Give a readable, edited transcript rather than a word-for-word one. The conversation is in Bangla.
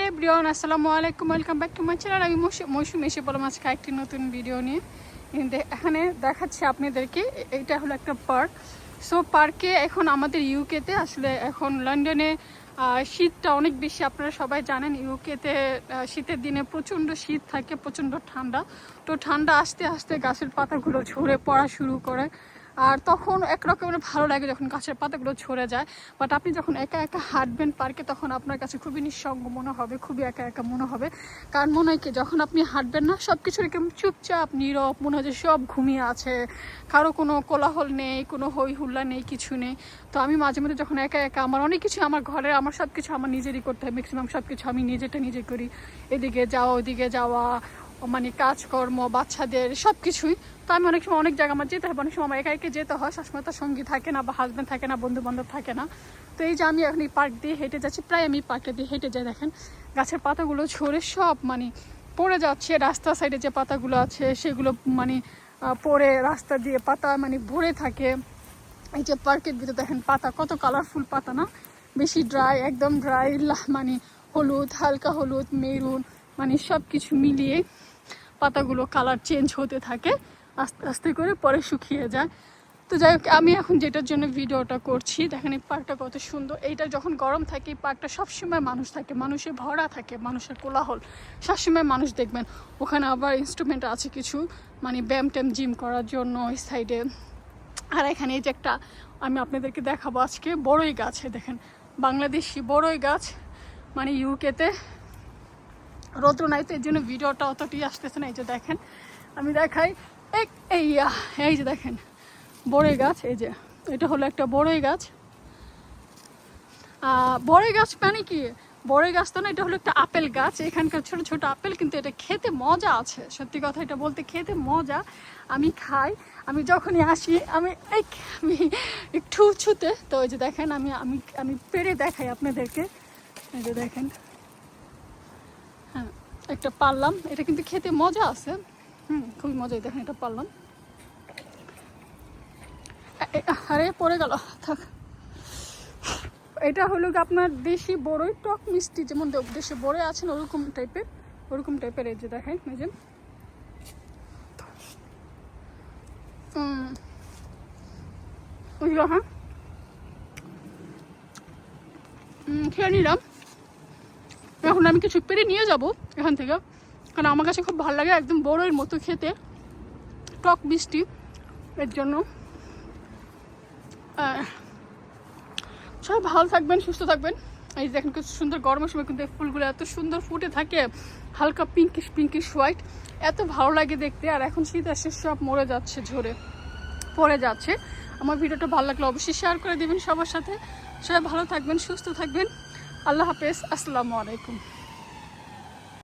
এভরিওয়ান, আসসালামু আলাইকুম, welcome back to my channel. আমি মৌসুম এসে বললাম আজকে একটি নতুন ভিডিও নিয়ে। এখানে দেখাচ্ছি আপনাদেরকে, এইটা হলো একটা পার্ক। সো পার্কে এখন আমাদের ইউকেতে, আসলে এখন লন্ডনে শীতটা অনেক বেশি, আপনারা সবাই জানেন। ইউকেতে শীতের দিনে প্রচণ্ড শীত থাকে, প্রচণ্ড ঠান্ডা। তো ঠান্ডা আস্তে আস্তে গাছের পাতাগুলো ঝরে পড়া শুরু করে, আর তখন একরকমের ভালো লাগে যখন গাছের পাতাগুলো ঝরে যায়। বাট আপনি যখন একা একা হাঁটবেন পার্কে, তখন আপনার কাছে খুবই নিঃসঙ্গ মনে হবে, খুবই একা একা মনে হবে। কারণ মনে হয় কি, যখন আপনি হাঁটবেন না, সব কিছু কেমন চুপচাপ নীরব মনে হয়, যে সব ঘুমিয়ে আছে, কারো কোনো কোলাহল নেই, কোনো হই হুল্লা নেই, কিছু নেই। তো আমি মাঝে মধ্যে যখন একা একা, আমার অনেক কিছু আমার ঘরে, আমার সব কিছু আমার নিজেরই করতে হয়, ম্যাক্সিমাম সব কিছু আমি নিজে করি। এদিকে যাওয়া, ওইদিকে যাওয়া, মানে কাজকর্ম, বাচ্চাদের সব কিছুই। তো আমি অনেক সময় অনেক জায়গা আমার যেতে হয়, অনেক সময় আমার একা একা যেতে হয়, সবসময় তার সঙ্গী থাকে না, বা হাজব্যান্ড থাকে না, বন্ধু বান্ধব থাকে না। তো এই যে আমি এখন এই পার্ক দিয়ে হেঁটে যাচ্ছি, প্রায় আমি পার্কটা দিয়ে হেঁটে যাই। দেখেন গাছের পাতাগুলো ঝরে সব মানে পড়ে যাচ্ছে, রাস্তা সাইডে যে পাতাগুলো আছে সেগুলো মানে পড়ে রাস্তা দিয়ে পাতা মানে ভরে থাকে। এই যে পার্কের ভিতরে দেখেন পাতা কত কালারফুল পাতা, না বেশি ড্রাই, একদম ড্রাই, মানে হলুদ, হালকা হলুদ, মেরুন, মানে সব কিছু মিলিয়ে পাতাগুলো কালার চেঞ্জ হতে থাকে আস্তে আস্তে করে, পরে শুকিয়ে যায়। তো যাই হোক, আমি এখন যেটার জন্য ভিডিওটা করছি, দেখেন এই পার্কটা কত সুন্দর। এইটা যখন গরম থাকে, এই পার্কটা সবসময় মানুষ থাকে, মানুষে ভরা থাকে, মানুষের কোলাহল, সবসময় মানুষ দেখবেন। ওখানে আবার ইনস্ট্রুমেন্ট আছে কিছু, মানে ব্যায়াম ট্যাম জিম করার জন্য ওই সাইডে। আর এখানে এই যে একটা আমি আপনাদেরকে দেখাবো আজকে, বড়ই গাছ। দেখেন বাংলাদেশি বড়ই গাছ, মানে ইউকেতে রৌদ্র নাই, তো এর জন্য ভিডিওটা অতটাই আসতেছে না। এই যে দেখেন আমি দেখাই, এই যে দেখেন বড়ই গাছ। এই যে এটা হলো একটা বড়ই গাছ। বড়ই গাছ মানে কি, বড়ই গাছ তো না, এটা হলো একটা আপেল গাছ। এখানকার ছোট ছোট আপেল, কিন্তু এটা খেতে মজা আছে, সত্যি কথা এটা বলতে, খেতে মজা। আমি খাই, আমি যখনই আসি আমি একটু উঁচুতে। তো ওই যে দেখেন আমি আমি আমি পেরে দেখাই আপনাদেরকে। এই যে দেখেন, হ্যাঁ একটা পারলাম, এটা কিন্তু খেতে মজা আছে, খুবই মজাই। দেখেন এটা পারলাম, আরে পড়ে গেল, থাক। এটা হলো আপনার দেশি বড়ই, টক মিষ্টি, যেমন দেশি বড়ই আছেন ওরকম টাইপের। এই যে দেখেন, এই যে হ্যাঁ খেয়ে নিলাম। এখন আমি কিছু পেরে নিয়ে যাব এখান থেকে, কারণ আমার কাছে খুব ভালো লাগে, একদম বড়ইয়ের মতো খেতে, টক মিষ্টি। এর জন্য সবাই ভালো থাকবেন, সুস্থ থাকবেন। এই দেখেন খুব সুন্দর, গরমের সময় কিন্তু এই ফুলগুলো এত সুন্দর ফুটে থাকে, হালকা পিঙ্কিশ হোয়াইট, এত ভালো লাগে দেখতে। আর এখন শীত আসে, সব মরে যাচ্ছে, ঝরে পড়ে যাচ্ছে। আমার ভিডিওটা ভালো লাগলে অবশ্যই শেয়ার করে দেবেন সবার সাথে। সবাই ভালো থাকবেন, সুস্থ থাকবেন। আল্লাহ হাফেজ, আসসালামু আলাইকুম।